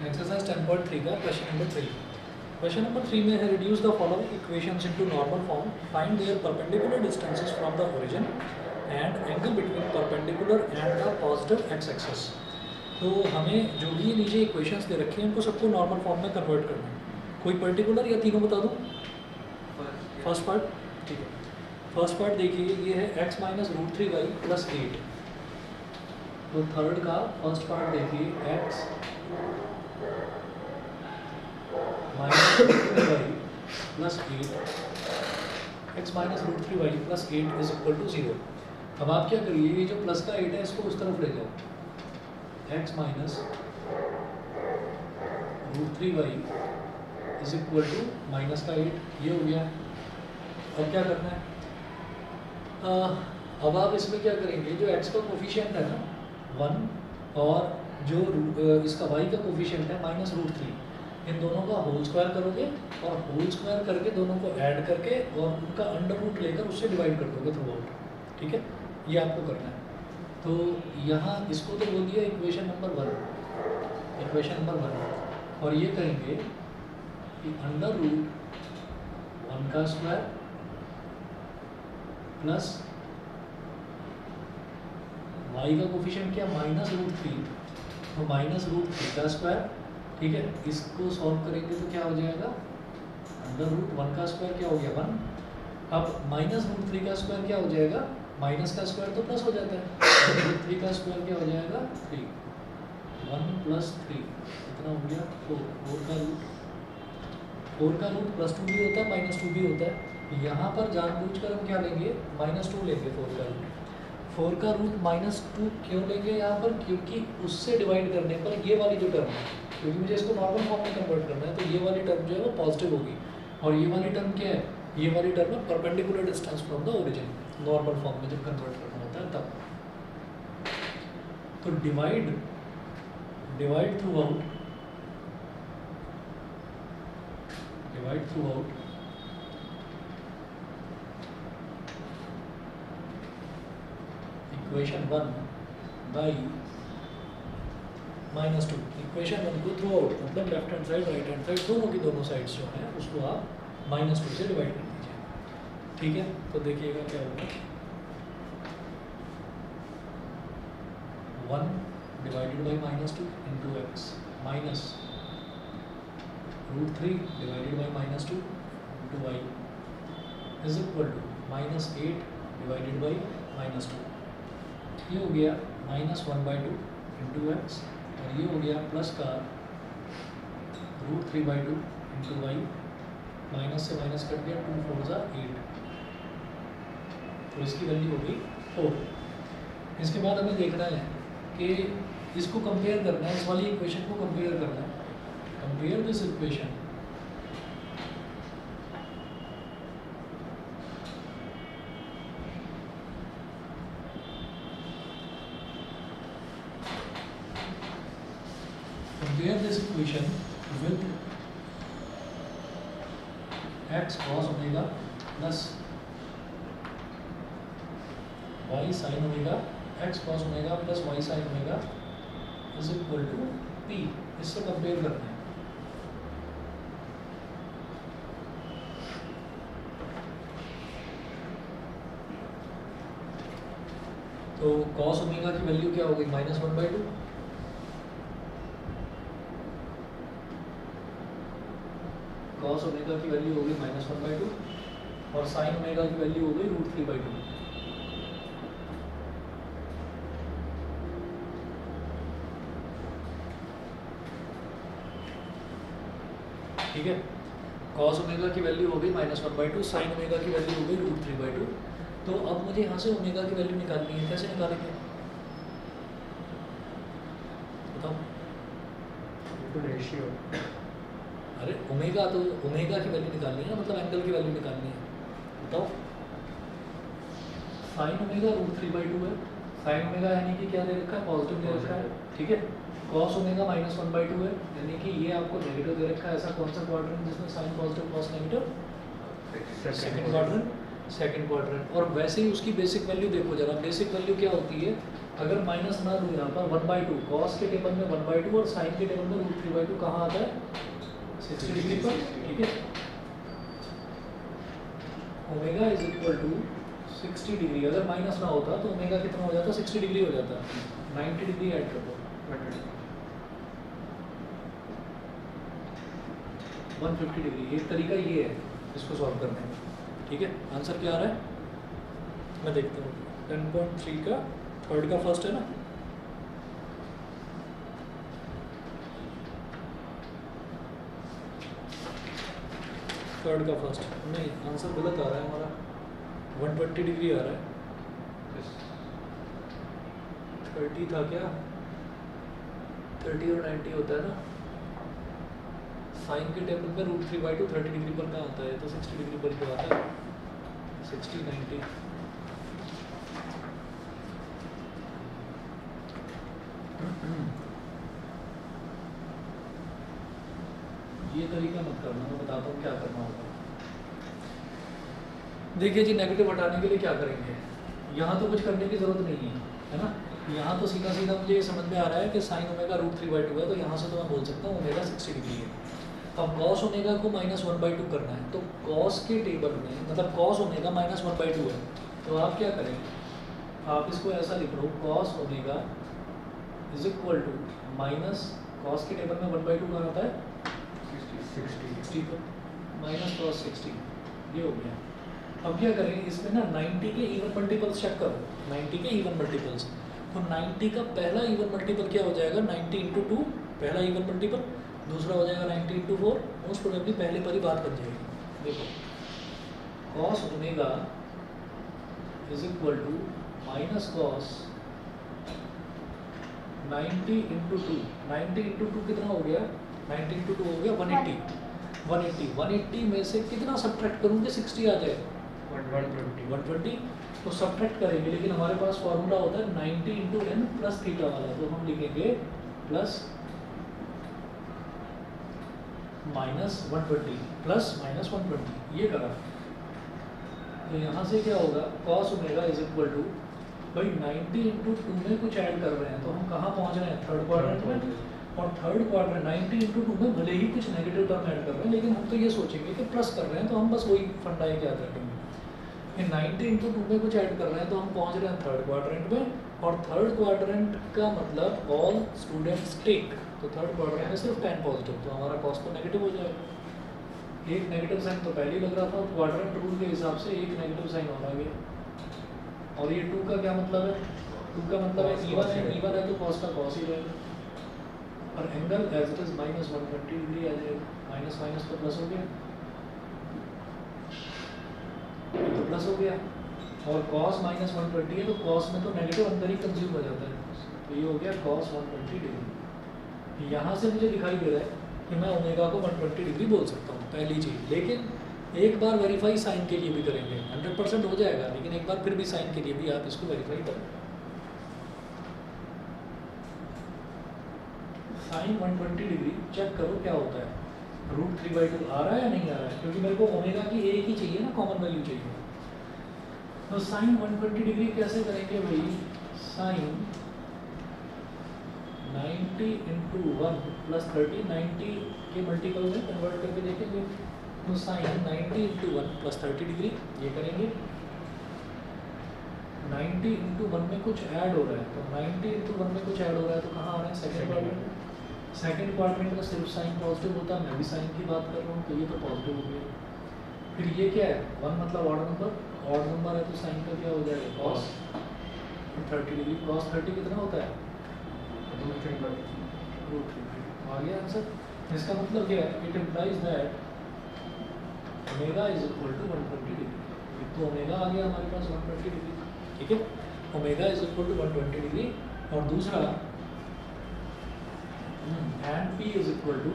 Exercise 10.3 का question number 3। Question number 3 में है reduce the following equations into normal form, find their perpendicular distances from the origin and angle between perpendicular and the positive X axis. तो हमें जो भी नीचे equations दे रखी हैं उनको सबको नॉर्मल फॉर्म में कन्वर्ट करना है। कोई पर्टिकुलर या तीनों बता दूँ? फर्स्ट पार्ट ठीक है। फर्स्ट पार्ट देखिए, ये है x minus root 3y plus 8। तो थर्ड का फर्स्ट पार्ट देखिए, x minus root 3y plus 8, x minus root 3y plus 8 is equal to 0। अब आप क्या करिए, ये जो प्लस का 8 है इसको उस तरफ ले जाओ, x minus root 3y is equal to minus का 8, ये हो गया। अब क्या करना है, अब आप इसमें क्या करेंगे, जो x का कोफिशिएंट है ना 1 और जो इसका y का कोफिशिएंट है माइनस रूट 3, इन दोनों का होल स्क्वायर करोगे और होल स्क्वायर करके दोनों को ऐड करके और उनका अंडर रूट लेकर उससे डिवाइड कर दोगे थ्रू आउट। ठीक है, ये आपको करना है। तो यहाँ इसको तो बोल दिया इक्वेशन नंबर 1, इक्वेशन नंबर 1, और ये करेंगे कि अंडर रूट 1 का स्क्वायर प्लस y का कोफिशिएंट क्या माइनस रूट 3, तो माइनस रूट 3 का स्क्वायर। ठीक है, इसको सॉल्व करेंगे तो क्या हो जाएगा, अंडर रूट 1 का स्क्वायर क्या हो गया 1। अब माइनस रूट 3 का स्क्वायर क्या हो जाएगा, माइनस का स्क्वायर तो प्लस हो जाता है, रूट 3 का स्क्वायर क्या हो जाएगा 3, 1 प्लस 3 कितना हो गया 4, 4 का रूट प्लस 2 भी होता है माइनस 2 भी होता है। यहाँ पर जानबूझकर हम क्या लेंगे, माइनस 2 लेंगे 4 का रूट। 4 का रूट माइनस 2 क्यों लेंगे यहाँ पर, क्योंकि उससे डिवाइड करने पर ये वाली जो टर्म है, क्योंकि मुझे इसको नॉर्मल फॉर्म में कन्वर्ट करना है, तो ये वाली टर्म जो है वो पॉजिटिव होगी। और ये वाली टर्म क्या है, ये वाली टर्म है perpendicular distance from the origin, normal form में जब कन्वर्ट करना होता है तब। तो divide through out, divide through out equation 1 by minus 2। Equation 1 को थ्रू आउट मतलब left hand side right hand side दोनों की दोनों साइड्स जो हैं उसको आप माइनस 2 से डिवाइड कर दीजिए। ठीक है, तो देखिएगा क्या होगा, 1 divided by minus 2 into x minus root 3 divided by minus 2 into y is equal to minus 8 divided by minus 2। ये हो गया माइनस 1/2 इंटू एक्स, और ये हो गया प्लस का रूट 3/2 इंटू वाई, माइनस से माइनस कट गया, 2 4 ज़ा 8, तो इसकी वैल्यू हो गई 4। इसके बाद हमें देखना है कि इसको कंपेयर करना है, इस वाली इक्वेशन को कंपेयर करना है। Compare this equation with x cos omega plus y sin omega, x cos omega plus y sin omega is equal to p। इससे कंपेयर करना है। तो cos ओमेगा की वैल्यू क्या हो गई, माइनस 1/2, cos ओमेगा की वैल्यू हो गई माइनस 1/2, और sin ओमेगा की वैल्यू हो गई रूट 3/2। ठीक है, cos ओमेगा की वैल्यू हो गई माइनस 1/2, sin ओमेगा की वैल्यू हो गई रूट 3/2। तो अब मुझे यहाँ से ओमेगा की वैल्यू निकालनी है, कैसे निकालेंगे बताओ? रेशियो, अरे ओमेगा, तो ओमेगा की वैल्यू निकालनी है ना, मतलब एंगल की वैल्यू निकालनी है, बताओ। sin ओमेगा रूट 3/2 है, sin ओमेगा यानी कि क्या दे रखा है, पॉजिटिव दे रखा है। ठीक है, cos ओमेगा माइनस 1/2 है, यानी कि ये आपको नेगेटिव दे रखा है। ऐसा कौन सा क्वाड्रेंट जिसमें sine positive cos negative, second quadrant. और वैसे ही उसकी बेसिक वैल्यू देखो जरा, बेसिक वैल्यू क्या होती है, अगर माइनस ना लूँ यहाँ पर 1/2 कॉस के टेबल में 1/2 और साइन के टेबल में √3/2 कहाँ आता है 60 डिग्री पर, ठीक है। Omega is equal to 60 degree, अगर माइनस ना होता तो ओमेगा कितना हो जाता 60 डिग्री हो जाता, 90 डिग्री ऐड कर दो 150 डिग्री। एक तरीका ये है इसको सॉल्व करने का, ठीक है। आंसर क्या आ रहा है मैं देखता हूँ। 10.3 का थर्ड का फर्स्ट है ना, थर्ड का फर्स्ट नहीं, आंसर गलत आ रहा है हमारा, 120 डिग्री आ रहा है। 30 था क्या, 30 और 90 होता है ना, साइन के टेबल में √3/2 30 डिग्री पर कहाँ आता है, तो 60 डिग्री पर ही आता है, 60 90। ये तरीका मत करना, मैं बताता हूँ क्या करना होगा। देखिए जी, नेगेटिव हटाने के लिए क्या करेंगे, यहाँ तो कुछ करने की ज़रूरत नहीं है ना, यहाँ तो सीधा सीधा मुझे ये समझ में आ रहा है कि साइन ओमेगा √3/2 है, तो यहाँ से तो मैं बोल सकता हूँ ओमेगा 60 डिग्री है। अब कॉस ओमेगा को -1/2 करना है, तो कॉस के टेबल में मतलब कॉस ओमेगा -1/2 है, तो आप क्या करेंगे, आप इसको ऐसा लिख लो, cos omega is equal to minus cos के टेबल में 1/2 कहाँ आता है 60 को माइनस कॉस 60, ये हो गया। अब क्या करेंगे, इसमें ना 90 के इवन मल्टीपल्स चेक करो, 90 के इवन मल्टीपल्स, तो 90 का पहला इवन मल्टीपल क्या हो जाएगा 90 × 2 पहला इवन मल्टीपल, दूसरा हो जाएगा 90 × 4, मोस्ट प्रोबेबली पहले पर ही बात बन जाएगी। देखो cos omega is equal to minus cos 90 × 2, 90 × 2 कितना हो गया, 90 × 2 हो गया 180 में से कितना सब्ट्रैक्ट करूँगे 60 आ जाए 120, तो सब्ट्रैक्ट करेंगे, लेकिन हमारे पास फॉर्मूला होता है 90 × n प्लस थीटा वाला, तो हम लिखेंगे प्लस -120 प्लस -120, ये करा। तो यहाँ से क्या होगा, cos omega is equal to, भाई 90 × 2 में कुछ ऐड कर रहे हैं, तो हम कहाँ पहुँच रहे हैं थर्ड क्वाड्रेंट में, और थर्ड क्वाड्रेंट 90 × 2 में भले ही कुछ नेगेटिव टर्म ऐड कर रहे हैं, लेकिन हम तो ये सोचेंगे कि प्लस कर रहे हैं, तो हम बस वही फंडा है याद रखेंगे। 90 × 2 में कुछ ऐड कर रहे हैं, तो हम पहुंच रहे हैं थर्ड क्वाड्रेंट में, और थर्ड क्वाड्रेंट का मतलब ऑल स्टूडेंट्स टेक, तो थर्ड क्वाड्रेंट में सिर्फ 10 पॉजिटिव, तो हमारा कॉस तो नेगेटिव हो जाएगा। एक नेगेटिव साइन तो पहले ही लग रहा था, क्वाड्रेंट रूल के हिसाब से एक नेगेटिव साइन और आ गया। और ये 2 का क्या मतलब है, 2 का मतलब है इवन है तो कॉस का कॉस ही रहेगा, और angle as it is -120 degree आ जाएगा, माइनस माइनस तो प्लस हो गया, तो प्लस हो गया, और cos -120 है, तो cos में तो नेगेटिव अंदर ही कंज्यूम हो जाता है, तो ये हो गया cos 120 डिग्री। यहाँ से मुझे दिखाई दे रहा है कि मैं ओमेगा को 120 डिग्री बोल सकता हूँ, पहली चीज़। लेकिन एक बार वेरीफाई साइन के लिए भी करेंगे, 100% हो जाएगा, लेकिन एक बार फिर भी साइन के लिए भी आप इसको वेरीफाई करें। साइन 120 डिग्री चेक करो क्या होता है, √3/2 आ रहा है या नहीं आ रहा है, क्योंकि मेरे को ओमेगा की एक ही चाहिए ना, कॉमन वैल्यू चाहिए। तो साइन 120 डिग्री कैसे करेंगे भाई, साइन 90 × 1 + 30, 90 के मल्टीपल में कन्वर्ट करके देखेंगे, तो साइन 90 × 1 + 30 डिग्री, ये करेंगे। 90 × 1 में कुछ ऐड हो रहा है, तो 90 × 1 में कुछ ऐड हो रहा है, तो कहाँ आ रहा है सेकंड क्वाड्रेंट। सेकंड क्वाड्रेंट में सिर्फ साइन पॉजिटिव होता है, मैं भी साइन की बात कर रहा हूँ, तो ये तो पॉजिटिव हो गया। फिर ये क्या है, 1 मतलब ऑड नंबर है, तो साइन का क्या हो जाएगा cos 30 डिग्री, cos 30 कितना होता है √3। आ गया आंसर। इसका मतलब क्या है, it implies that omega is equal to 120 degree. तो ओमेगा आ गया हमारे पास 120 डिग्री, ठीक है, omega is equal to 120 degree. और दूसरा and p is equal to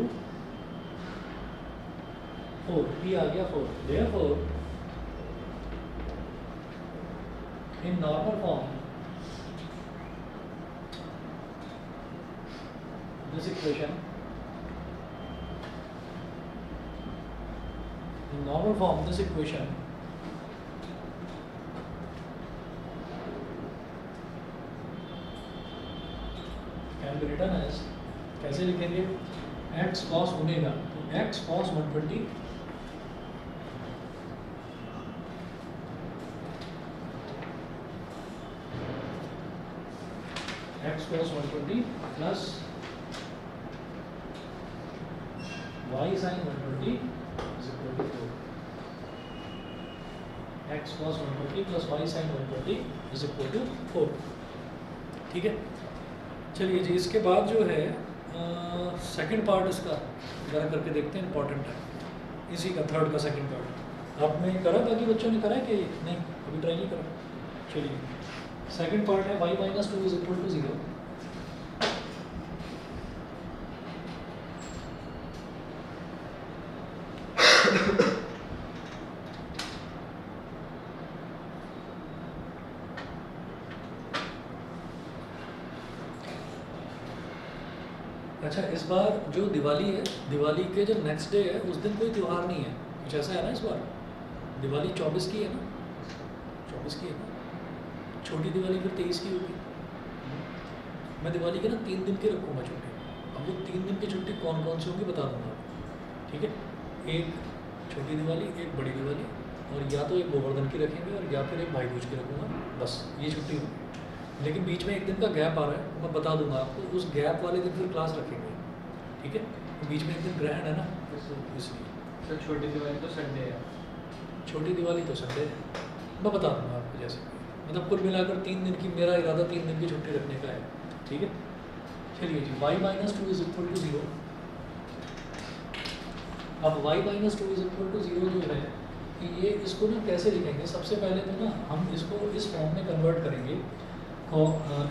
4, p आ गया 4, therefore in normal form this equation, in normal form this equation can be written as, कैसे लिखेंगे, एक्स कॉस ओमेगा, तो x cos 120 x cos 120 plus y sine 120 is equal to 4, x cos 120 plus y sine 120 is equal to 4। ठीक है, चलिए जी, इसके बाद जो है सेकंड पार्ट इसका ज़रा करके देखते हैं, इंपॉर्टेंट है इसी का, थर्ड का सेकंड पार्ट। आपने करा, बाकी बच्चों ने करा है कि नहीं, अभी ट्राई नहीं करा। चलिए, सेकंड पार्ट है y माइनस 2 इज इक्वल टू 0। अच्छा, इस बार जो दिवाली है, दिवाली के जो नेक्स्ट डे है उस दिन कोई त्यौहार नहीं है, कुछ ऐसा है ना इस बार? दिवाली 24 की है ना, 24 की है ना, छोटी दिवाली फिर 23 की होगी। मैं दिवाली के ना 3 दिन की रखूँगा छुट्टी। अब वो 3 दिन की छुट्टी कौन कौन सी होंगी बता दूँगा, ठीक है। एक छोटी दिवाली, एक बड़ी दिवाली, और या तो एक गोवर्धन की रखेंगे और या फिर एक भाई दूज की रखूँगा, बस ये छुट्टी होगी। लेकिन बीच में एक दिन का गैप आ रहा है, मैं बता दूंगा आपको, उस गैप वाले दिन फिर क्लास रखेंगे, ठीक है। तो बीच में एक दिन ग्रहण है ना, इसलिए। सर छोटी दिवाली तो संडे है। छोटी दिवाली तो संडे है, मैं बता दूंगा आपको जैसे, मतलब कुल मिलाकर 3 दिन की, मेरा इरादा 3 दिन की छुट्टी रखने का है, ठीक है। चलिए जी, y माइनस 2 इज इक्वल टू 0। अब y माइनस 2 इज इक्वल टू 0 जो है, कि ये इसको ना कैसे लिखेंगे, सबसे पहले तो ना हम इसको इस फॉर्म में कन्वर्ट करेंगे,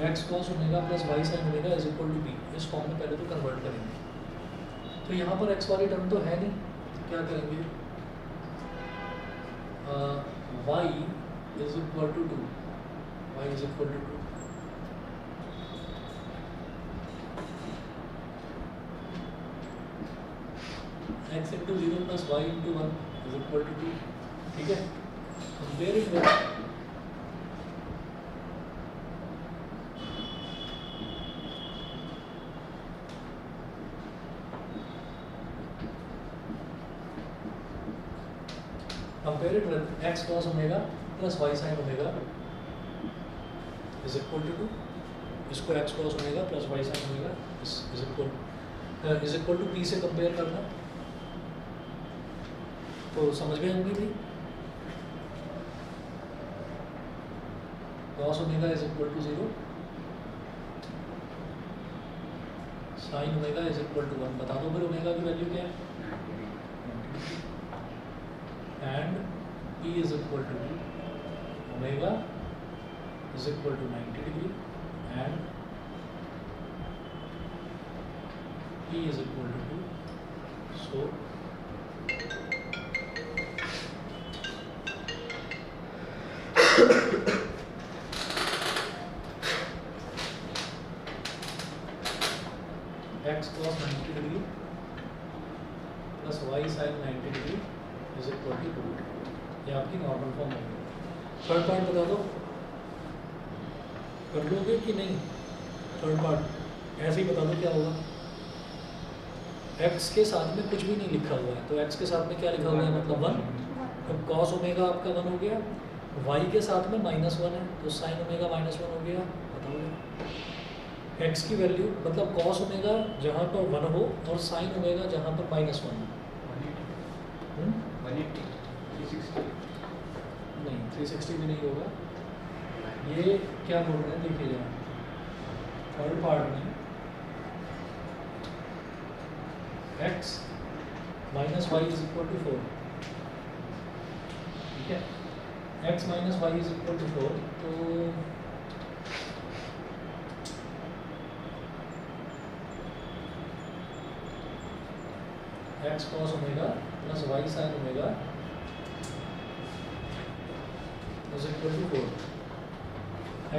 x cos omega plus y sine omega is equal to b, इस फॉर्म में पहले तो कन्वर्ट करेंगे। तो यहाँ पर एक्स वाली टर्म तो है नहीं, क्या करेंगे, y is equal to 2, y is equal to 2, x into 0 plus y into 1 is equal to 2, ठीक है। Comparing with compare it with x cos omega plus y sin omega is equal to 2, इसको x cos omega plus y sin omega is equal to p से compare करना, तो समझ गए होंगे भी। cos omega is equal to 0, sin omega is equal to 1, बता दो फिर ओमेगा की वैल्यू क्या है, and P is equal to omega is equal to 90 degree and P is equal to 2. So x cos 90 degree plus y sin 90 degree is equal to 2, ये आपकी normal form होगी। Third part बता दो, कर लोगे कि नहीं? थर्ड पार्ट ऐसे ही बता दो क्या होगा। x के साथ में कुछ भी नहीं लिखा हुआ है, तो x के साथ में क्या लिखा हुआ है, मतलब 1, तो cos ओमेगा आपका 1 हो गया, y के साथ में -1 है, तो sin ओमेगा -1 हो गया, बताओगे। x की वैल्यू मतलब cos ओमेगा जहाँ पर 1 हो और sin ओमेगा जहाँ पर -1 हो, 180, 360 नहीं 360 भी नहीं होगा। ये क्या बोल रहे हैं देखिए जरा, थर्ड पार्ट में x minus y is equal to 4, ठीक है, x minus y is equal to 4, तो x cos omega plus y sine omega is equal to 4,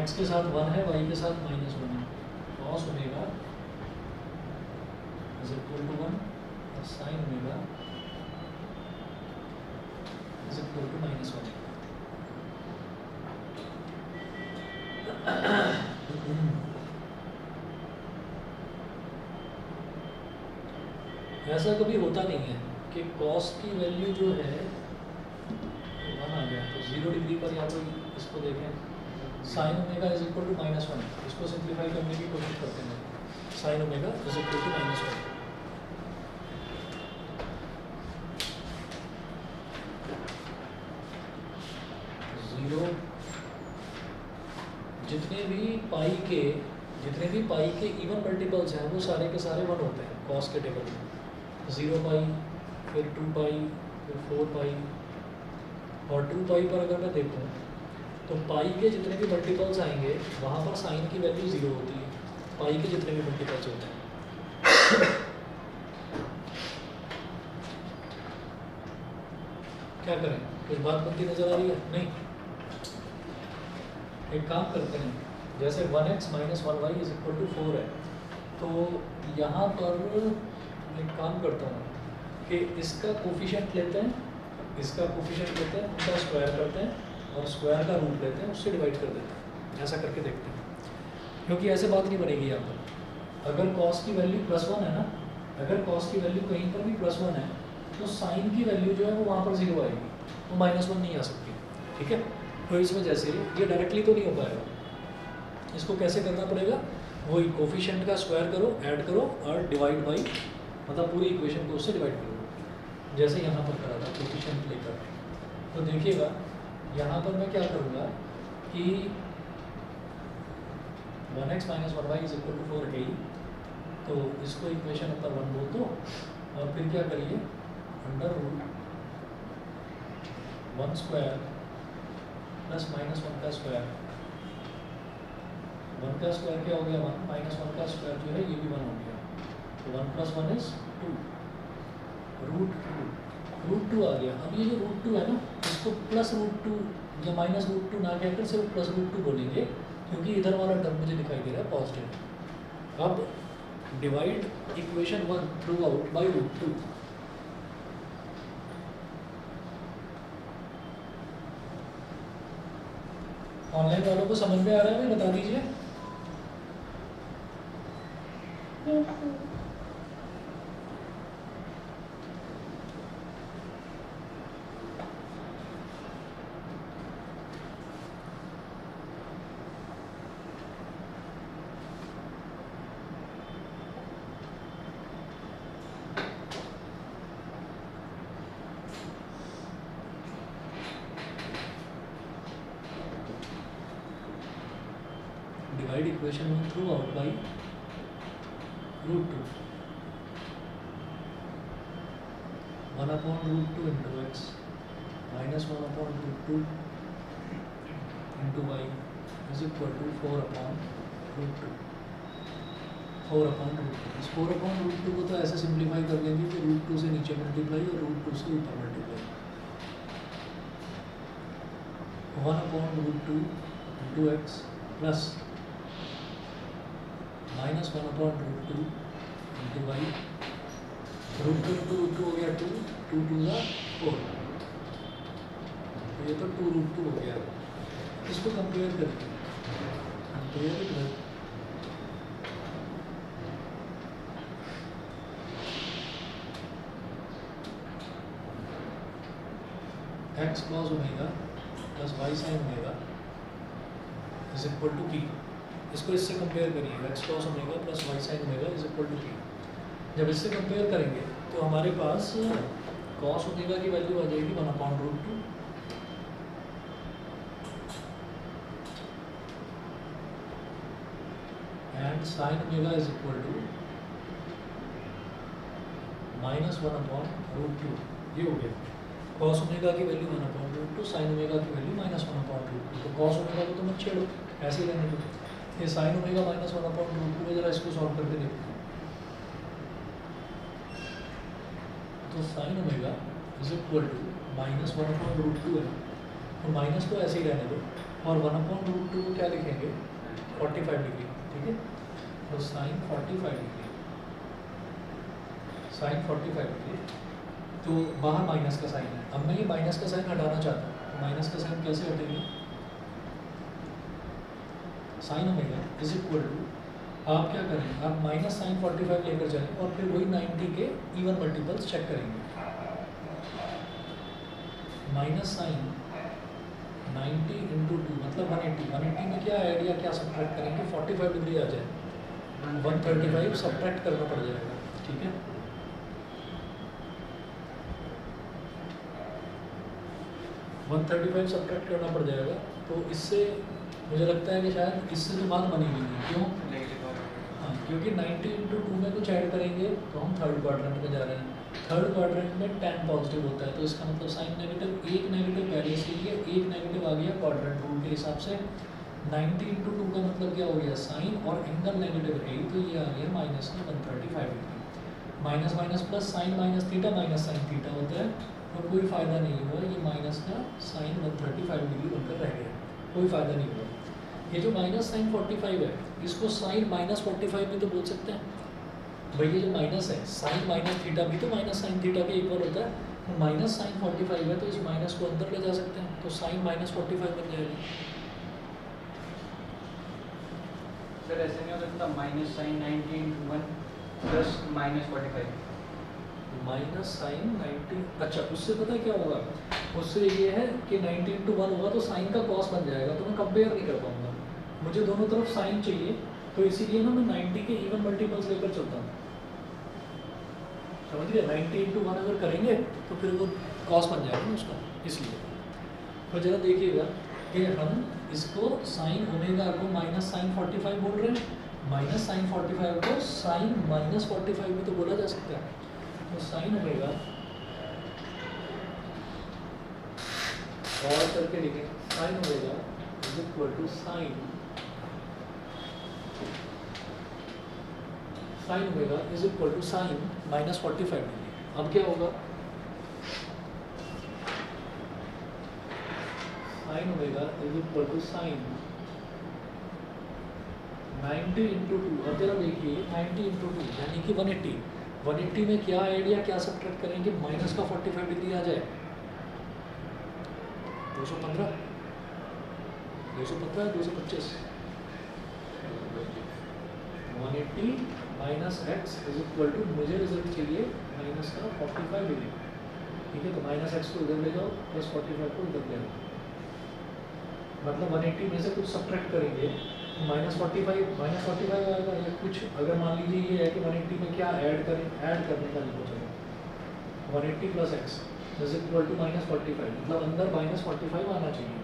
x के साथ 1 है, y के साथ -1 है, cos omega is equal to 1 और sine omega is equal to -1। ऐसा कभी होता नहीं है कि कॉस की वैल्यू जो है 1 आ गया तो 0 डिग्री पर यहाँ पर इसको देखें sine omega is equal to -1। इसको सिंप्लीफाई करने की कोशिश करते हैं। Sine omega is equal to -1। Zero जितने भी पाई के इवन मल्टीपल्स हैं वो सारे के सारे 1 होते हैं कॉस के टेबल में। 0 पाई, फिर 2 पाई, फिर 4 पाई, और 2 पाई पर अगर मैं देखूँ तो पाई के जितने भी मल्टीपल्स आएंगे वहाँ पर साइन की वैल्यू 0 होती है, पाई के जितने भी मल्टीपल्स होते हैं। क्या करें, कुछ बात बनती नजर आ रही है? नहीं। एक काम करते हैं, जैसे 1x minus 1y is equal to 4 है, तो यहाँ पर एक काम करता हूँ कि इसका कोफिशिएंट लेते हैं, उनका स्क्वायर करते हैं और स्क्वायर का रूट लेते हैं, उससे डिवाइड कर देते हैं। ऐसा करके देखते हैं, क्योंकि ऐसे बात नहीं बनेगी यहाँ पर। अगर कॉस की वैल्यू +1 है ना, अगर कॉस की वैल्यू कहीं पर भी +1 है तो साइन की वैल्यू जो है वो वहाँ पर 0 आएगी, वो -1 नहीं आ सकती। ठीक है, तो इस वजह से ये डायरेक्टली तो नहीं हो पाएगा। इसको कैसे करना पड़ेगा, वही कोफिशिएंट का स्क्वायर करो, ऐड करो और डिवाइड बाई, मतलब पूरी इक्वेशन को उससे डिवाइड करो, जैसे यहाँ पर करा था कोफिशिएंट लेकर। तो देखिएगा यहाँ पर मैं क्या करूँगा कि 1x minus 1y is equal to 4 है ही, तो इसको इक्वेशन नंबर 1 बोल दो और फिर क्या करिए, अंडर रूट 1 स्क्वायर प्लस -1 का स्क्वायर। 1 का स्क्वायर क्या हो गया 1, -1 का स्क्वायर जो है ये भी 1 हो गया, तो 1 + 1 इज 2, रूट 2 आ गया। अब ये जो रूट 2 है ना, इसको +√2 या -√2 ना कहकर सिर्फ +√2 बोलेंगे, क्योंकि इधर वाला टर्म मुझे दिखाई दे रहा है पॉजिटिव। अब divide equation 1 through out by √2। Online वालों को समझ में आ रहा है भाई, बता दीजिए। Divide equation 1 through out by √2, 1/√2 into x minus 1/√2 into y is equal to 4/√2। 4/√2, इस 4/√2 को तो ऐसे सिंप्लीफाई कर लेंगे कि √2 से नीचे मल्टीप्लाई और √2 से ऊपर multiply. 1/√2 into x plus -1/√2 into y, √2 into √2 हो गया 2, 2 2 का 4, तो ये तो 2√2 हो गया। इसको कंपेयर करके x cos omega plus y sin omega is equal to p। इसको इससे कंपेयर करिए, x cos omega plus y sin omega is equal to p। जब इससे कंपेयर करेंगे तो हमारे पास cos ओमेगा की वैल्यू आ जाएगी 1/√2 and sin omega is equal to -1/√2। ये हो गया, cos ओमेगा की वैल्यू 1/√2, sin ओमेगा की वैल्यू -1/√2। तो cos ओमेगा को तो मत छेड़ो, ऐसे ही रहने दो। ये sin ओमेगा -1/√2 है, जरा इसको सॉल्व करके देखो। तो sin omega is equal to -1/√2 है, तो माइनस तो ऐसे ही रहने दो, और 1/√2 को क्या लिखेंगे 45 डिग्री। ठीक है, तो sin 45 डिग्री, तो बाहर माइनस का साइन है। अब मैं ये माइनस का साइन हटाना चाहता हूँ, तो माइनस का साइन कैसे हटेगी, sin omega is equal to आप क्या करें, आप माइनस साइन 45 लेकर चलें और फिर वही 90 के इवन मल्टीपल्स चेक करेंगे। माइनस साइन 90 इंटू 2 मतलब 180, 180 में क्या ऐड या क्या सब्ट्रैक्ट करेंगे, 45 डिग्री आ जाए, 135 सब्ट्रैक्ट करना पड़ जाएगा, ठीक है। वन 135 सब्ट्रैक्ट करना पड़ जाएगा, तो इससे मुझे लगता है कि शायद इससे तो बात बनेगी नहीं, क्यों? हाँ, क्योंकि 90 इंटू 2 में कुछ ऐड करेंगे तो हम थर्ड क्वाड्रेंट में जा रहे हैं। थर्ड क्वाड्रेंट में tan पॉजिटिव होता है, तो इसका मतलब साइन नेगेटिव, एक नेगेटिव पहले इसलिए एक नेगेटिव आ गया क्वाड्रेंट रूल के हिसाब से। 90 इंटू 2 का मतलब क्या हो गया, साइन और एंगल नेगेटिव है, तो ये आ गया माइनस का 135 degree. Minus minus plus, sine minus theta minus sine theta होता है, और कोई फ़ायदा नहीं हुआ, ये माइनस का साइन 135 डिग्री बनकर रह गया, कोई फ़ायदा नहीं हुआ। ये जो माइनस साइन 45 है, इसको साइन माइनस 45 भी तो बोल सकते हैं भाई। ये जो माइनस है, साइन माइनस थीटा भी तो माइनस साइन थीटा के इक्वल होता है, तो माइनस साइन 45 है, तो इस माइनस को अंदर ले जा सकते हैं, तो साइन माइनस 45 बन जाएगी। सर ऐसे नहीं हो सकता minus sine 90 into 1 plus minus 45? Minus sine 90, अच्छा उससे पता है क्या होगा, उससे ये है कि 90 इंटू 1 होगा तो साइन का कॉस बन जाएगा, तो मैं कंपेयर नहीं कर पाऊंगा, मुझे दोनों तरफ साइन चाहिए, तो इसीलिए ना मैं 90 के इवन मल्टीपल्स लेकर चलता हूँ, समझ गए। 90 इंटू 1 अगर करेंगे तो फिर वो कॉस बन जाएगा ना उसका, इसलिए। तो जरा देखिएगा कि हम इसको साइन ओमेगा को माइनस साइन 45 बोल रहे हैं, माइनस साइन 45 को साइन माइनस 45 भी तो बोला जा सकता है, तो साइन ओमेगा और करके लिखें, sine omega is equal to sine omega is equal to sine minus 45 degree. अब क्या होगा, sine omega is equal to sine 90 into 2। अब जरा देखिए 90 इंटू 2 यानी कि 180, 180 में क्या ऐड या क्या सब्ट्रैक्ट करेंगे, माइनस का 45 डिग्री आ जाए, 215, 225, 180 minus x is equal to, मुझे रिजल्ट चाहिए माइनस का 45 डिग्री, ठीक है। तो माइनस एक्स को इधर ले जाओ, प्लस 45 को इधर ले आओ, मतलब 180 में से कुछ सब्ट्रैक्ट करेंगे तो माइनस 45 आएगा, या कुछ अगर मान लीजिए ये है कि 180 में क्या ऐड करें, ऐड करने का लिखो, चलो 180 plus x is equal to minus 45, मतलब अंदर माइनस 45 आना चाहिए,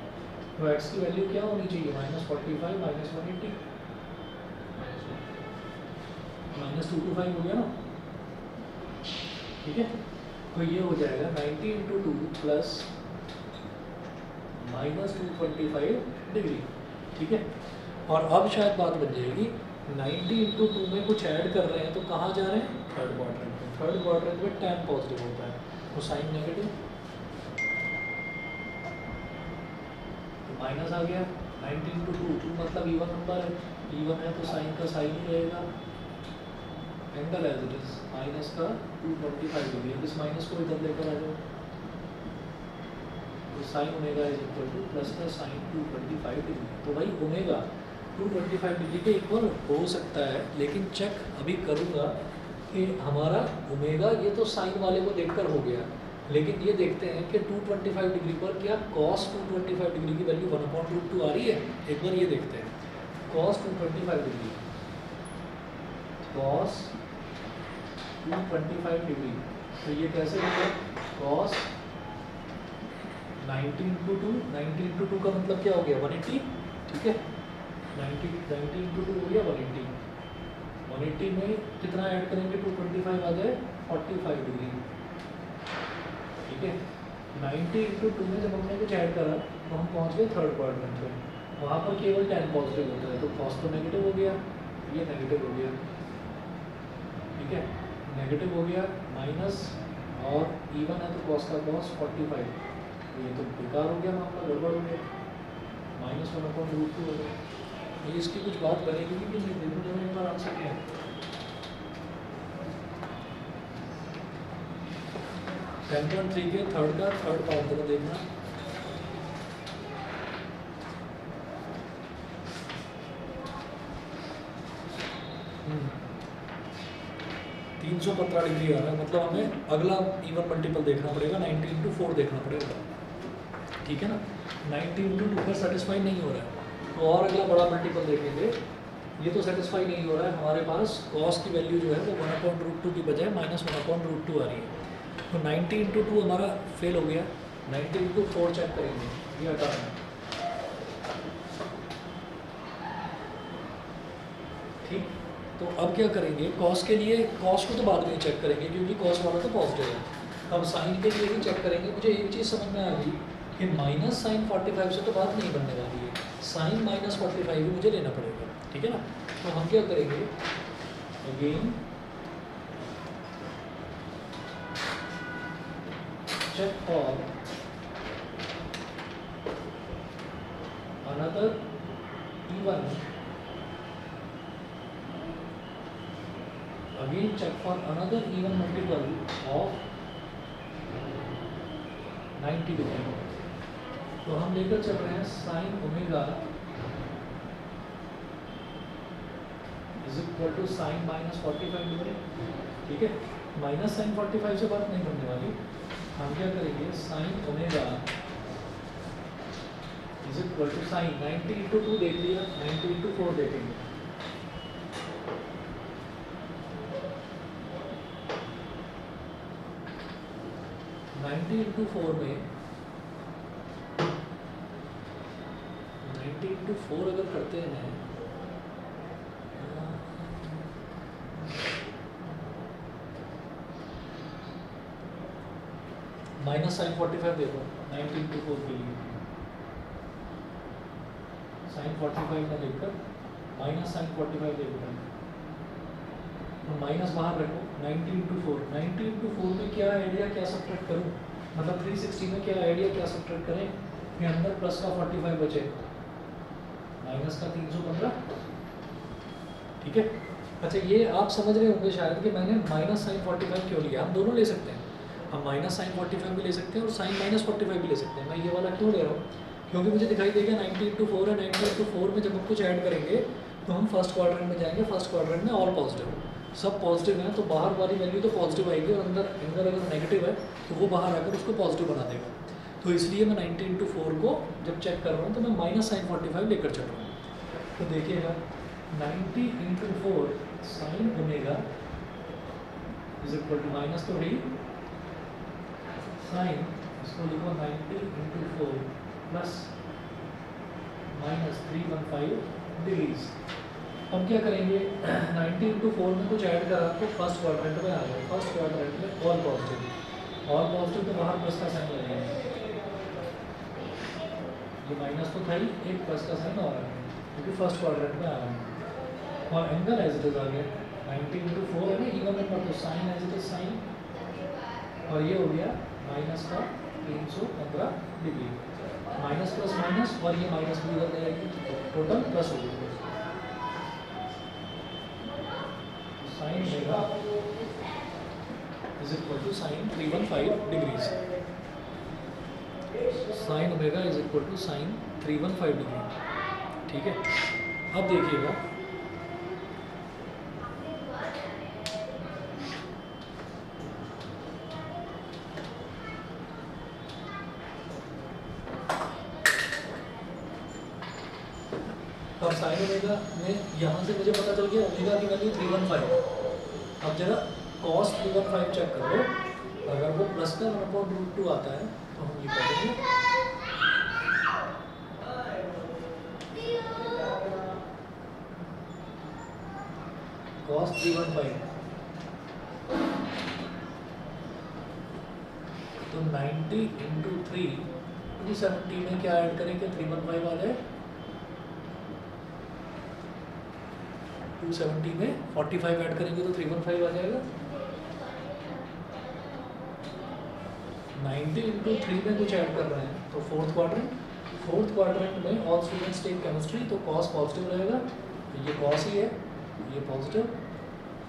तो एक्स की वैल्यू क्या होनी चाहिए, माइनस 45 माइनस 180, माइनस 225 हो गया ना, ठीक है। तो ये हो जाएगा 90 इंटू 2 प्लस माइनस 225 डिग्री, ठीक है। और अब शायद बात बन जाएगी, 90 इंटू 2 में कुछ ऐड कर रहे हैं तो कहाँ जा रहे हैं, थर्ड क्वाड्रेंट में। थर्ड क्वाड्रेंट में tan पॉजिटिव होता है, तो साइन नेगेटिव, तो माइनस आ गया। 90 इंटू 2 मतलब इवन नंबर है, इवन है तो साइन का साइन ही रहेगा, angle as it is minus का 225 डिग्री, इस माइनस को इधर लेकर आ जाओ, तो sign omega is equal two plus का साइन 225 डिग्री। तो भाई ओमेगा 225 डिग्री के इक्वल हो सकता है, लेकिन चेक अभी करूँगा कि हमारा ओमेगा ये तो साइन वाले को देखकर हो गया, लेकिन ये देखते हैं कि 225 डिग्री पर क्या cos 225 डिग्री की वैल्यू 1/√2 आ रही है, एक बार ये देखते हैं। cos 225 डिग्री, cos 225 डिग्री, तो ये कैसे होगा, cos 90 इंटू 2, 90 इंटू 2 का मतलब क्या हो गया 180, ठीक है। 90 इंटू 2 हो गया 180, 180 में कितना ऐड करेंगे, 225 आ जाए 45 डिग्री, ठीक है। 90 इंटू 2 में जब हमने कुछ ऐड करा तो हम पहुंच गए थर्ड क्वाड्रेंट में, वहाँ पर केवल tan पॉजिटिव होता है, तो cos तो नेगेटिव हो गया, ये नेगेटिव हो गया, ठीक है, नेगेटिव हो गया, माइनस और इवन है तो cos का cos 45, ये तो बेकार हो गया मामला, गड़बड़ हो गया, माइनस 1/√2 हो गया। ये इसकी कुछ बात बनेगी कि नहीं, देखो जरा एक बार आंसर क्या है। 10.3 के थर्ड का थर्ड पार्ट जरा देखना, 315 डिग्री आ रहा है, मतलब हमें अगला इवन मल्टीपल देखना पड़ेगा, 90 इंटू 4 देखना पड़ेगा, ठीक है ना। 90 इंटू 2 पर सेटिस्फाई नहीं हो रहा है, तो और अगला बड़ा मल्टीपल देखेंगे। ये तो सेटिस्फाई नहीं हो रहा है, हमारे पास कॉस की वैल्यू जो है वो 1/√2 की बजाय -1/√2 आ रही है। तो 90 इंटू 2 हमारा फेल हो गया, 90 इंटू 4 चेक करेंगे, ये हटा रहे हैं, ठीक। तो अब क्या करेंगे, कॉस के लिए, कॉस को तो बाद में चेक करेंगे क्योंकि कॉस वाला तो पॉजिटिव है। अब साइन के लिए भी चेक करेंगे। मुझे एक चीज़ समझ में आ गई कि माइनस साइन 45 से तो बात नहीं बनने वाली है, साइन -45 भी मुझे लेना पड़ेगा, ठीक है ना। तो हम क्या करेंगे, again check for another even, again check for another even multiple of 90 degree. तो हम लेकर चल रहे हैं sine omega is equal to sine -45 degree, ठीक है। माइनस साइन 45 से बात नहीं बनने वाली, हम क्या करेंगे, sine omega is equal to sine 90 into 2 देख लिया, 90 इंटू 4 देखेंगे। इंटू 4 में 90 इंटू 4 अगर करते हैं, माइनस साइन 45 देखो 90 इंटू 4 के लिए, साइन 45 में देखकर माइनस साइन 45 देख रहे हैं, तो माइनस बाहर रखो। 90 इंटू 4, 90 इंटू 4 में क्या आइडिया, क्या सब्ट्रैक्ट करूँ, मतलब 360 में क्या आइडिया, क्या सब्ट्रैक्ट करें, फिर अंदर प्लस का 45 बचे, माइनस का 315, ठीक है। अच्छा, ये आप समझ रहे होंगे शायद कि मैंने माइनस साइन 45 क्यों लिया। हम दोनों ले सकते हैं, हम माइनस साइन 45 भी ले सकते हैं और साइन -45 भी ले सकते हैं। मैं ये वाला क्यों ले रहा हूँ, क्योंकि मुझे दिखाई देगा 90 इंटू 4 है, 90 इंटू 4 में जब हम कुछ ऐड करेंगे तो हम फर्स्ट क्वाड्रेंट में जाएंगे, फर्स्ट क्वाड्रेंट में ऑल पॉजिटिव, सब पॉजिटिव है, तो बाहर वाली वैल्यू तो पॉजिटिव आएगी और अंदर अंदर अगर नेगेटिव है तो वो बाहर आकर उसको पॉजिटिव बना देगा। तो इसलिए मैं 90 इंटू 4 को जब चेक कर रहा हूँ तो मैं माइनस साइन 45 लेकर चल रहा हूँ। तो देखिएगा 90 into 4 sine omega is equal to minus तो रही साइन, इसको लिखो 90 इंटू 4 प्लस -315 डिग्रीज। अब क्या करेंगे, 90 इंटू 4 में कुछ ऐड करा तो फर्स्ट क्वाड्रेंट में आ गया, फर्स्ट क्वाड्रेंट में ऑल पॉजिटिव तो बाहर प्लस का साइन लगेगा, ये माइनस तो था ही, एक प्लस का साइन और आ गया क्योंकि फर्स्ट क्वाड्रेंट में आ रहा है, और एंगल एज इट इज आ गया 90 इंटू 4 है ना, इवन नंबर तो sine as it is sine, और ये हो गया माइनस का 315 डिग्री, माइनस प्लस माइनस, और ये माइनस भी उधर जाएगी, टोटल प्लस हो गया। Sine omega is equal to sine 315 degrees, sine omega is equal to sine 315 degree, ठीक है। अब देखिएगा अब साइन ओमेगा में यहाँ से मुझे पता चल गया ओमेगा की वैल्यू 315। अब जरा कॉस 315 चेक करो, अगर वो प्लस का 1/√2 आता है तो हम ये करेंगे कॉस 315, तो 90 इंटू 3 270 में क्या ऐड करेंगे, 315 आ जाए, 270 में 45 ऐड करेंगे तो 315 आ जाएगा। 90 इंटू 3 में कुछ ऐड कर रहे हैं तो फोर्थ क्वाड्रेंट में ऑल स्टूडेंट्स टेक केमिस्ट्री, तो कॉस पॉजिटिव रहेगा, तो ये कॉस ही है, ये पॉजिटिव,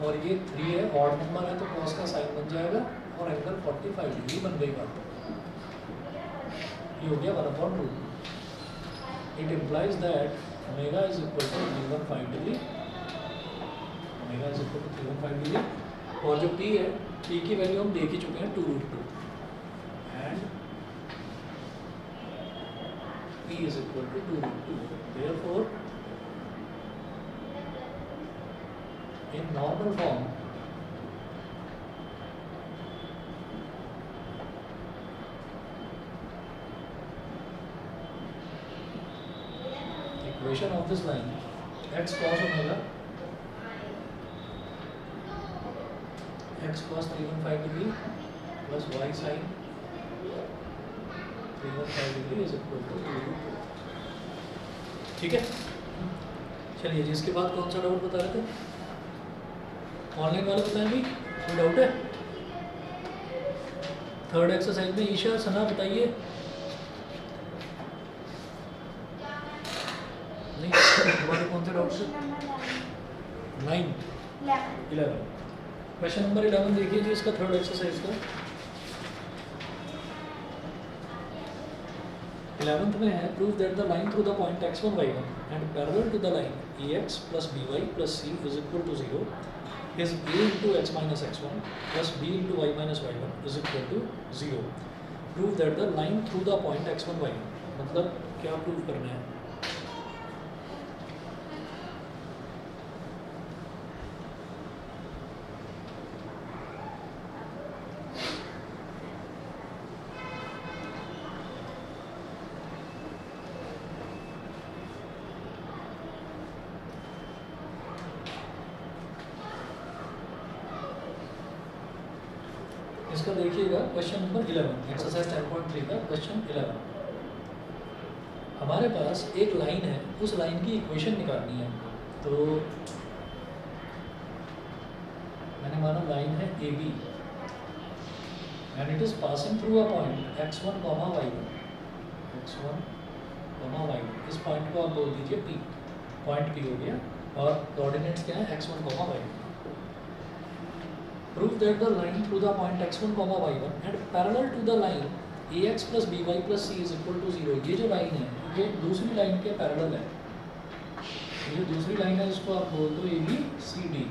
और ये 3 है, ऑड नंबर है तो कॉस का साइन बन जाएगा और एंगल 45 डिग्री बन गई बात, ये हो गया 1/√2। It implies that omega is equal to 315 degree, omega is equal to 315 degree. और जो p है, p की वैल्यू हम देख ही चुके हैं 2√2 and p is equal to 2√2. Therefore, in normal form, equation of this line x cos omega x cos 315 degree plus y sin 315 degree is equal to 2√2. ठीक है, चलिए जी, इसके बाद कौन सा डाउट बता रहे थे? ऑनलाइन वाले बताएं भी, कोई डाउट है? थर्ड एक्सरसाइज में ईशा सना बताइए। नहीं, तुम्हारे कौन से डाउट है? 9 11। क्वेश्चन नंबर 11 देखिए जी, इसका थर्ड एक्सरसाइज का 11th में है, prove that the line through the point x1 y1 and parallel to the line ax plus by plus c is equal to 0 is a into x minus x1 plus b into y minus y1 is equal to 0. Prove that the line through the point x1 y1, मतलब क्या prove करना है? इसका देखिएगा question number 11, exercise 10.3 का question 11। हमारे पास एक line है, उस लाइन की इक्वेशन निकालनी है। तो मैंने माना लाइन है A B and it is passing through a point x1, y1, x1, y1। इस पॉइंट को आप बोल दीजिए P, पॉइंट P हो गया, और कोऑर्डिनेट्स क्या है x1, y1। Prove that the line through the point x1, y1 and parallel to the line ax plus by plus c is equal to 0. ये जो लाइन है, ये दूसरी लाइन के पैरेलल है। ये जो दूसरी लाइन है, इसको आप बोल दो ABCD।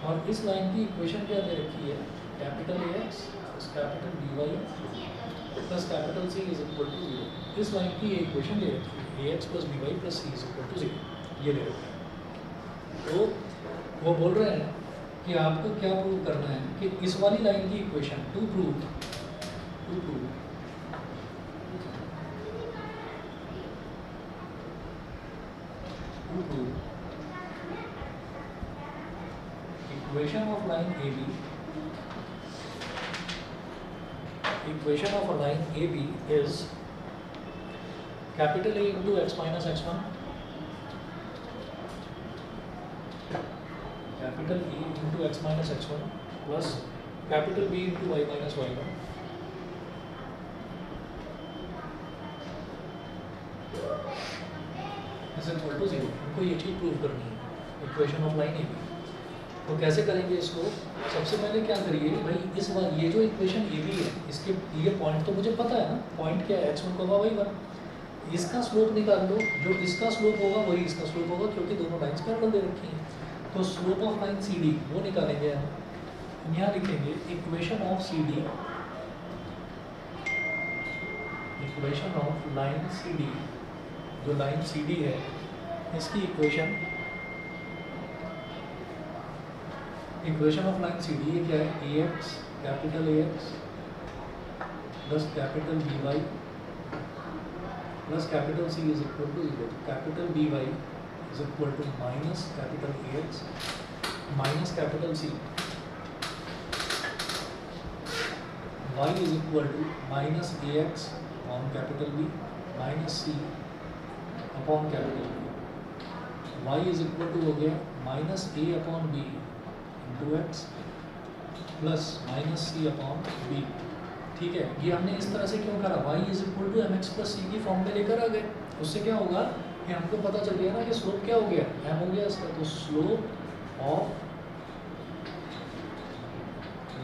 और इस लाइन की इक्वेशन क्या दे रखी है? Capital AX plus capital BY plus capital C is equal to 0। इस लाइन की इक्वेशन दे रखी है, AX plus BY plus C is equal to 0। ये दे रखा है। तो वो बोल रहे हैं कि आपको क्या प्रूव करना है कि इस वाली लाइन की equation to prove equation of line A B, equation of line A B is capital A into x minus x1, capital E into x minus x1 plus capital B into y minus y1 is equal to 0। हमको ये चीज़ prove करनी है, equation of line A B. तो कैसे करेंगे इसको? सबसे पहले क्या करिए भाई, इस बार ये जो इक्वेशन ए बी है, इसके ये पॉइंट तो मुझे पता है ना, पॉइंट क्या है x1, y1। इसका स्लोप निकाल लो, जो इसका स्लोप होगा वही इसका स्लोप होगा, क्योंकि दोनों लाइन्स पैरेलल दे रखी हैं। तो slope of line C D वो निकालेंगे हम। यहाँ लिखेंगे equation of C D, equation of line C D, जो लाइन सी डी है इसकी equation, equation of line C D ये क्या है? A X, capital A X plus capital B Y plus capital C is equal to 0। Capital B Y is equal to minus capital A X minus capital C, Y is equal to minus A X upon capital B minus C upon capital B. Y is equal to हो गया minus A upon B into X plus minus C upon B. ठीक है, ये हमने इस तरह से क्यों करा? Y is equal to M X plus C की फॉर्म में लेकर आ गए। उससे क्या होगा कि हमको पता चल गया ना कि स्लोप क्या हो गया, एम हो गया इसका। तो slope of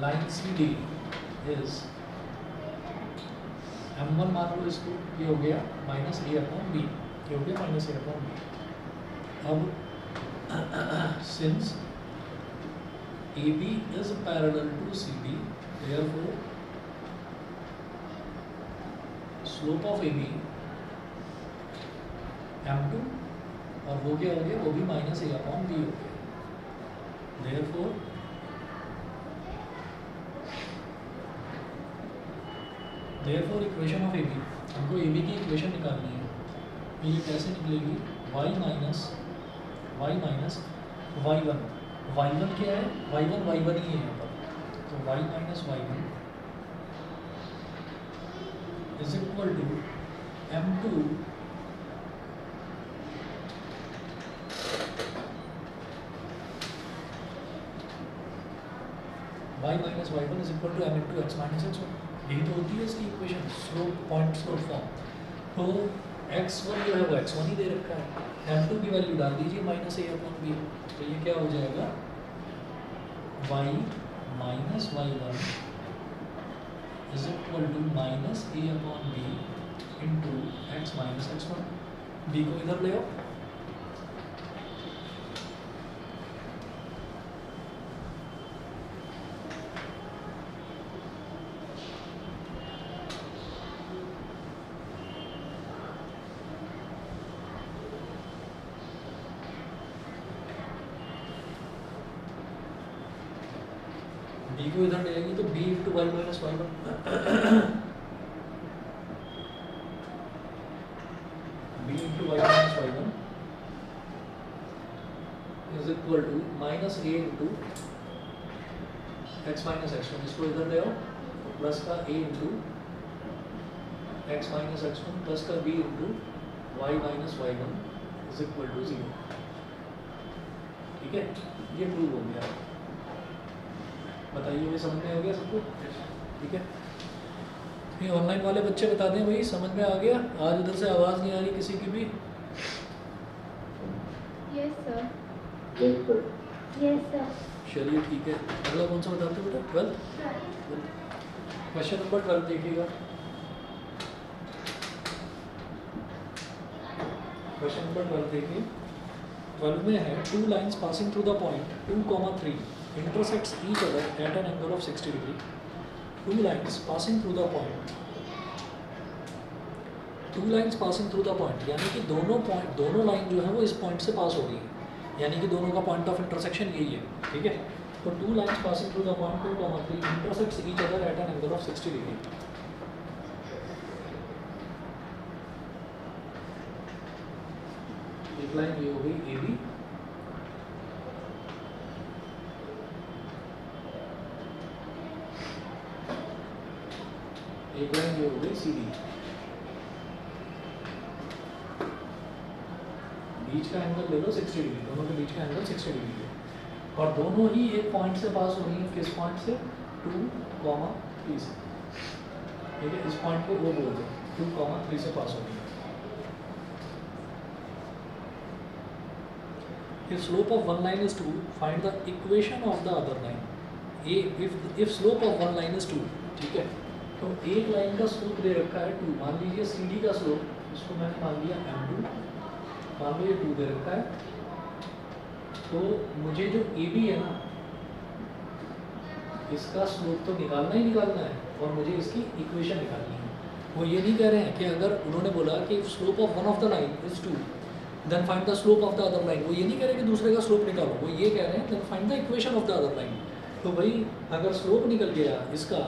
line C D is m1 मान लो इसको, ये हो गया माइनस ए अपॉन बी, ये हो गया माइनस ए अपॉन बी। अब since AB is parallel to CD, therefore slope of AB m2 और वो क्या हो गया, वो भी माइनस a अपॉन b हो गया. Therefore इक्वेशन ऑफ AB, हमको AB की इक्वेशन निकालनी है. ये कैसे निकलेगी, y माइनस y1. y1 क्या है, y1 ही है यहाँ पर, तो y minus y1 is equal to m2 y minus y1 is equal to m into x minus x1. यही तो होती है इसकी equation, slope point slope form. तो x1 जो है वो x1 ही दे रखा है, m2 की वैल्यू डाल दीजिए माइनस a अपॉन b. तो ये क्या हो जाएगा, y minus y1 is equal to minus a upon b into x minus x1. b को इधर ले आओ, b को इधर ले आएगी तो b into y minus y1, b into y minus y1 is equal to minus a into x minus x1. इसको इधर ले आओ, तो प्लस का a into x minus x1 plus का b into y minus y1 is equal to 0. ठीक है, ये प्रूव हो गया. बताइए, ये समझ में आ गया सबको? ठीक है, ये ऑनलाइन वाले बच्चे बता दें भाई, समझ में आ गया? आज उधर से आवाज़ नहीं आ रही किसी की भी? Yes sir. Yes sir. Yes sir. चलिए ठीक है, अगला कौन सा बताते हो बेटा? 12. क्वेश्चन नंबर 12 देखिएगा. क्वेश्चन नंबर 12 देखिए. 12 में है, two lines passing through the point 2,3 intersects each other at an angle of 60 degree. Two lines passing through the point. यानी कि दोनों लाइन जो है वो इस पॉइंट से पास हो रही है, यानी कि दोनों का पॉइंट ऑफ इंटरसेक्शन यही है. ठीक है, तो two lines passing through the point 2,3 intersects each other at an angle of 60 degree. एक लाइन ये हो गई AB, एक लाइन ये हो गई CD. बीच का एंगल ले लो 60 डिग्री, दोनों के बीच का एंगल 60 डिग्री है, और दोनों ही एक पॉइंट से पास हो रही है. किस पॉइंट से? 2,3 से. ठीक है, इस पॉइंट को वो बोलते हैं 2,3 से पास हो रही है. If slope of one line is 2, find the equation of the other line. If slope of one line is 2, ठीक है, तो एक लाइन का स्लोप दे रखा है 2. मान लीजिए CD का स्लोप, इसको मैंने मान लिया m2, मान लीजिए 2 दे रखा है. तो मुझे जो AB है ना, इसका स्लोप तो निकालना ही निकालना है, और मुझे इसकी इक्वेशन निकालनी है. वो ये नहीं कह रहे हैं कि अगर उन्होंने बोला कि slope of one of the line is 2, then find the slope of the other line, वो ये नहीं कह रहे कि दूसरे का स्लोप निकालो, वो ये कह रहे हैं then find the equation of the other line. तो भाई अगर स्लोप निकल गया इसका,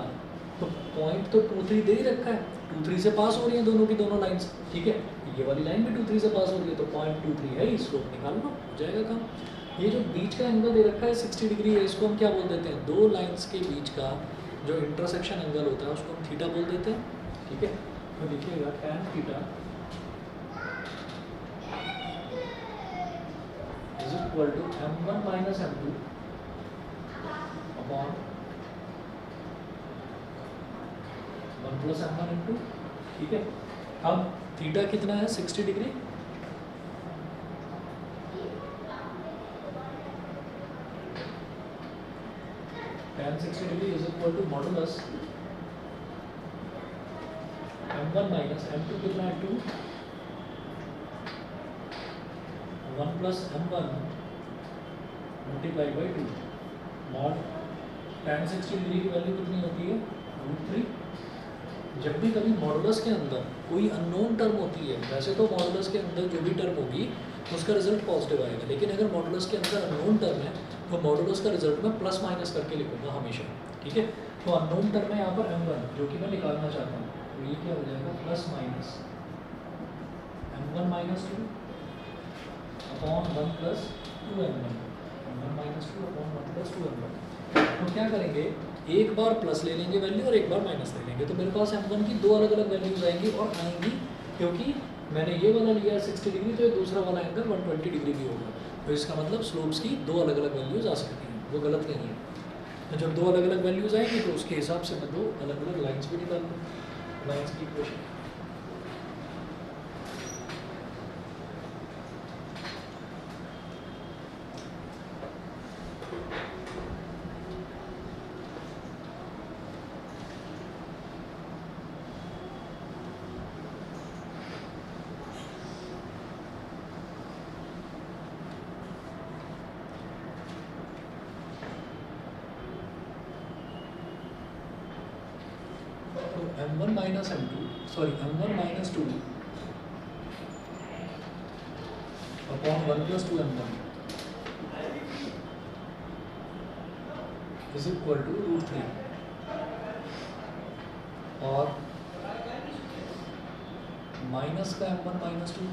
तो पॉइंट तो 2,3 दे ही रखा है, 2,3 से पास हो रही है दोनों की दोनों लाइंस. ठीक है, ये वाली लाइन भी 2,3 से पास हो रही है, तो पॉइंट 2,3 है ही, स्लोप निकाल लो, हो जाएगा काम. ये जो बीच का एंगल दे रखा है 60 डिग्री है, इसको हम क्या बोल देते हैं? दो लाइंस के बीच का जो इंटरसेक्शन एंगल होता है उसको हम थीटा बोल देते हैं. ठीक है, तो लिखिएगा tan theta is equal to m1 minus m2 upon 1 plus m1 into. ठीक है, अब थीटा कितना है? 60 degree. tan 60 degree is equal to modulus m1 minus m2 कितना है? 2. 1 plus m1 multiply by 2 mod tan 60 degree की वैल्यू कितनी होती है √3। जब भी कभी मॉडुलस के अंदर कोई अननोन टर्म होती है, वैसे तो मॉडुलस के अंदर जो भी टर्म होगी उसका रिजल्ट पॉजिटिव आएगा, लेकिन अगर मॉडुलस के अंदर अननोन टर्म है तो मॉडुलस का रिजल्ट मैं प्लस माइनस करके लिखूंगा हमेशा, ठीक है। तो अननोन टर्म है यहाँ पर m1 जो कि मैं निकालना चाहता हूँ, तो ये क्या हो जाएगा plus minus m1 minus 2 upon 1 plus 2m1, m1 minus 2 upon 1 plus 2m1। तो क्या करेंगे, एक बार प्लस ले लेंगे वैल्यू और एक बार माइनस ले लेंगे, तो मेरे पास m1 की दो अलग अलग वैल्यूज आएंगी, और आएंगी क्योंकि मैंने ये वाला लिया है 60 डिग्री, तो ये दूसरा वाला एंगल 120 डिग्री भी होगा, तो इसका मतलब स्लोप्स की दो अलग अलग वैल्यूज आ सकती हैं, वो गलत नहीं है। तो जब दो अलग अलग वैल्यूज आएंगी तो उसके हिसाब से मैं दो अलग अलग लाइन्स भी निकाल दूँ, लाइन्स की equation. m1 minus m2 sorry m1 minus 2 upon 1 plus 2 m1 is equal to √3, और माइनस का m1 minus 2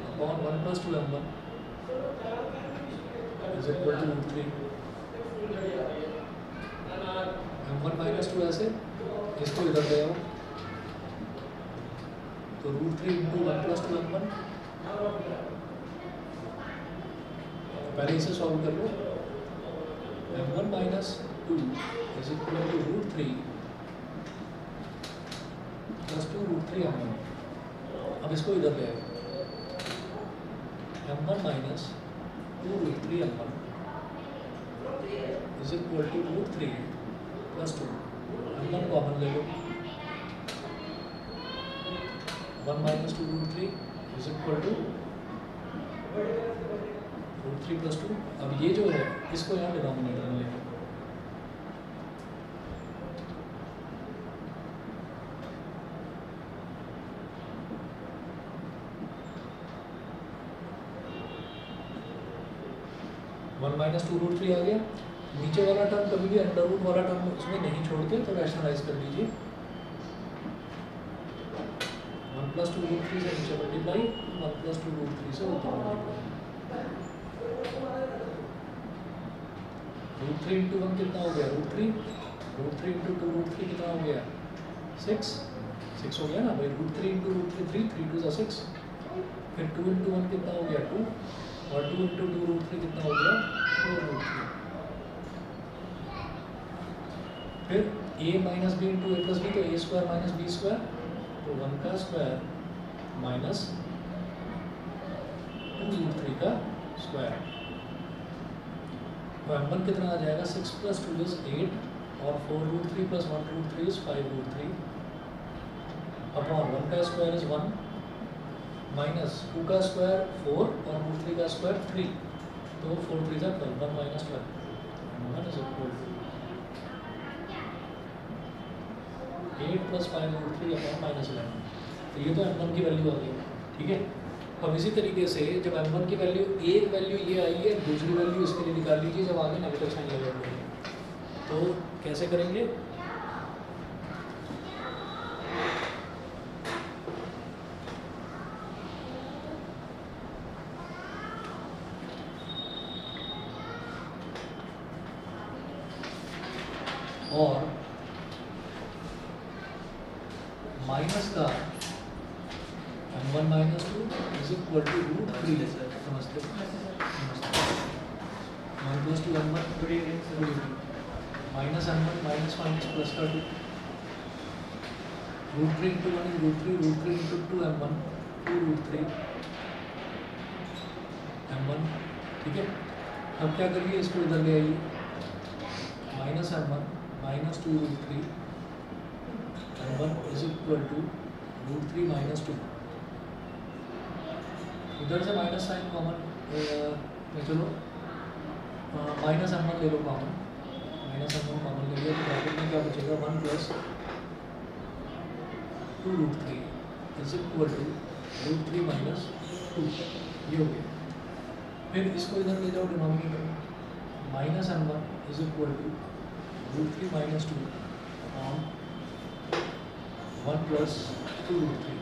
upon 1 plus 2 m1 is equal to √3। m1 minus 2 ऐसे, इसको इधर ले आओ, तो √3 इंटू 1 प्लस 2 m1, पहले इसे सॉल्व कर लो, m1 minus 2 is equal to √3 plus 2 √3 m1। अब इसको इधर ले आओ, m1 minus 2 √3 m1 is equal to √3 plus 2, m1 common ले लो, 1 minus 2 √3 is equal to √3 plus 2। अब ये जो है इसको यहाँ डिनोमिनेटर में ले लो, वन माइनस 2 √3 आ गया। नीचे वाला टर्म कभी भी अंडर रूट वाला टर्म उसमें नहीं छोड़ते, तो रैशनलाइज कर लीजिए, 1 प्लस 2 √3 से नीचे मल्टीप्लाई, 1 प्लस 2 √3 से ऊपर मल्टीप्लाई, √3 इंटू 1 कितना हो गया √3, √3 इंटू 2 √3 कितना हो गया 6 हो गया ना भाई, √3 इंटू √3 3 2 6, फिर 2 इंटू 1 कितना हो गया 2, और 2 इंटू 2 √3 कितना हो गया 4 √3। फिर a minus b into a plus b, तो a square minus b square, तो 1 का स्क्वायर माइनस 2 √3 का स्क्वायर, तो m1 कितना आ जाएगा 6 प्लस 2 इज 8, और 4 √3 प्लस 1 √3 इज 5 √3 अपॉन 1 का स्क्वायर इज 1 माइनस 2 का स्क्वायर 4 और √3 का स्क्वायर 3, तो 4 3 जा 12, 1 minus 12, 1 is equal to 8 plus 5 √3 upon minus 11। तो ये तो m1 की वैल्यू आ गई, ठीक है। अब इसी तरीके से जब m1 की वैल्यू, एक वैल्यू ये आई है, दूसरी वैल्यू इसके लिए निकाल लीजिए जब आगे नेगेटिव साइन लगेगा, तो कैसे करेंगे, और माइनस का m1 minus 2 is equal to √3, समझते 1 plus 2 m1 minus m1 minus minus plus का 2, √3 into 1 is √3 into 2 m1 2 √3 m1, ठीक है। अब क्या करिए, इसको इधर ले आइए, minus m1 minus 2 √3 m1 is equal to √3 minus 2, इधर से माइनस साइन कॉमन चलो माइनस एम वन ले लो common, minus M one common ले लिया तो ब्रैकेट में क्या बचेगा 1 plus 2√3 is equal to √3 minus 2, ये हो गया। फिर इसको इधर ले जाओ डिनोमिनेटर में, minus M one is equal to √3 minus 2 upon 1 plus 2√3,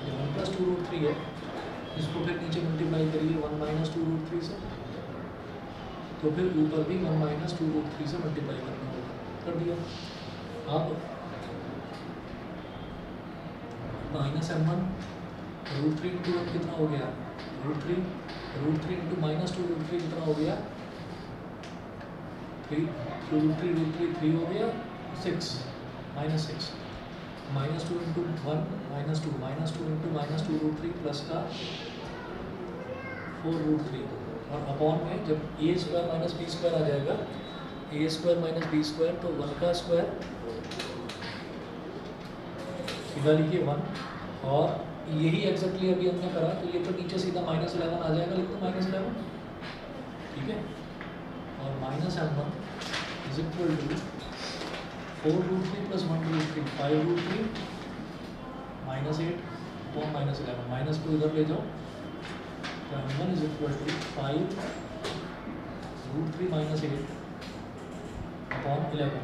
ये 1 प्लस 2√3 है, इसको फिर नीचे मल्टीप्लाई करिए 1 माइनस 2√3 से, तो फिर ऊपर भी 1 माइनस 2√3 से मल्टीप्लाई करना होगा, कर दिया। अब माइनस एम वन √3 इंटू 1 कितना हो गया, √3 इंटू माइनस 2√3 कितना हो गया 3, √3 3 हो गया 6 minus 6, minus 2 into 1 minus 2 into minus 2√3 plus का 4√3 और अपॉन में जब ए स्क्वायर माइनस बी स्क्वायर आ जाएगा, ए स्क्वायर माइनस बी स्क्वायर तो 1 का स्क्वायर सीधा लिखिए 1, और यही एग्जैक्टली अभी हमने करा तो ये तो नीचे सीधा -11 आ जाएगा, लिख दो -11, ठीक है। और minus M one is equal to 4√3 plus 1√3 5√3 minus 8 upon -11, minus को इधर ले जाओ तो m one is equal to 5√3 minus 8 upon 11।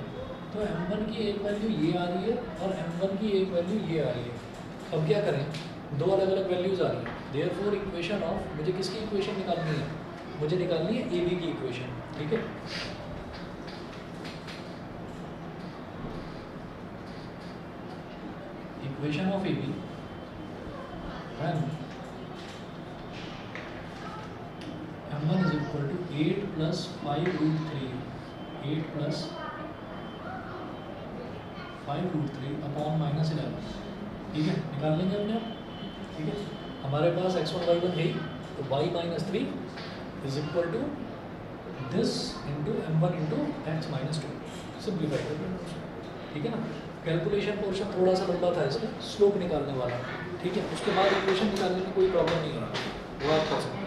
तो m1 की एक वैल्यू ये आ रही है और m1 की एक वैल्यू ये आ रही है। अब क्या करें, दो अलग अलग वैल्यूज आ रही है, देयरफॉर इक्वेशन ऑफ, मुझे किसकी इक्वेशन निकालनी है, मुझे निकालनी है ए बी की इक्वेशन, ठीक है। Equation of A B when m1 is equal to 8 plus 5√3 8 plus 5√3 upon -11, ठीक है, निकाल लेंगे अपने आप, ठीक है। हमारे पास x1 y1 है, तो y minus 3 is equal to this into m1 into x minus 2, simplify कर लो, ठीक है ना। कैलकुलेशन पोर्शन थोड़ा सा लंबा था इसमें, स्लोप निकालने वाला, ठीक है। उसके बाद इक्वेशन निकालने में कोई प्रॉब्लम नहीं है, वो आप कर सकते हैं।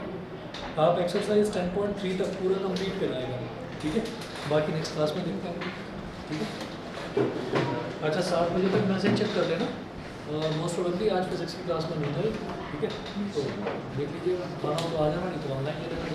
आप एक्सरसाइज 10.3 तक पूरा कंप्लीट कराएगा, ठीक है। बाकी नेक्स्ट क्लास में देखते हैं, ठीक है। अच्छा 7 बजे तक मैसेज चेक कर लेना, मोस्ट प्रोबेबली आज फिजिक्स की क्लास में नहीं है, ठीक है। तो देख लीजिएगा, खाना हो तो आ जाना, नहीं तो ऑनलाइन ले लेना।